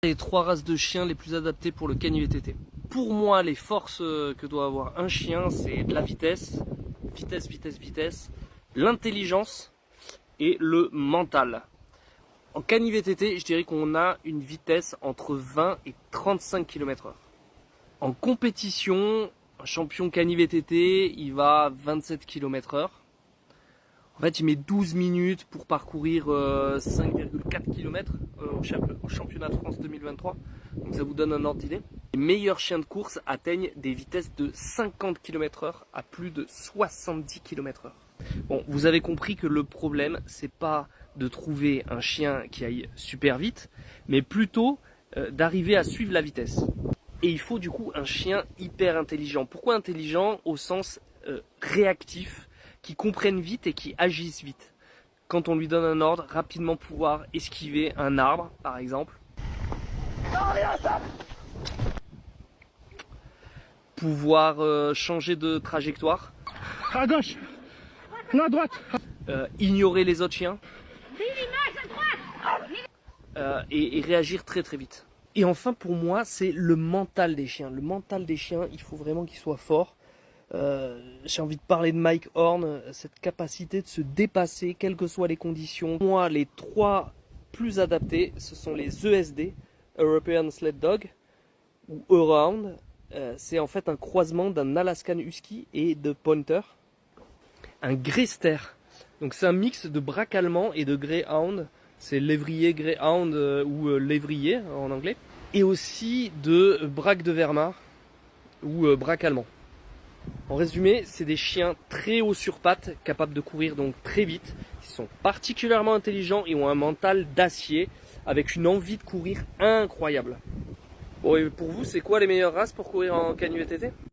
Les 3 races de chiens les plus adaptées pour le Cani-VTT. Pour moi, les forces que doit avoir un chien, c'est de la vitesse, l'intelligence et le mental. En Cani-VTT, je dirais qu'on a une vitesse entre 20 et 35 km/h. En compétition, un champion Cani-VTT, il va à 27 km/h. En fait, il met 12 minutes pour parcourir 5,4 km au championnat de France 2023. Donc ça vous donne un ordre d'idée. Les meilleurs chiens de course atteignent des vitesses de 50 km/h à plus de 70 km/h. Bon, vous avez compris que le problème, c'est pas de trouver un chien qui aille super vite, mais plutôt d'arriver à suivre la vitesse. Et il faut du coup un chien hyper intelligent. Pourquoi intelligent? Au sens réactif, qui comprennent vite et qui agissent vite. Quand on lui donne un ordre, rapidement pouvoir esquiver un arbre, par exemple. Pouvoir changer de trajectoire. À gauche, non, à droite. Ignorer les autres chiens. Et réagir très très vite. Et enfin, pour moi, c'est le mental des chiens. Le mental des chiens, il faut vraiment qu'il soit fort. J'ai envie de parler de Mike Horn, cette capacité de se dépasser, quelles que soient les conditions. Pour moi, les 3 plus adaptés, ce sont les ESD, European Sled Dog, ou Around. C'est en fait un croisement d'un Alaskan Husky et de Pointer. Un Greyster, donc c'est un mix de braque allemand et de Greyhound. C'est lévrier Greyhound ou lévrier en anglais. Et aussi de braque de Wehrmacht ou braque allemand. En résumé, c'est des chiens très hauts sur pattes, capables de courir donc très vite. Ils sont particulièrement intelligents et ont un mental d'acier, avec une envie de courir incroyable. Bon, et pour vous, c'est quoi les meilleures races pour courir en Cani-VTT ?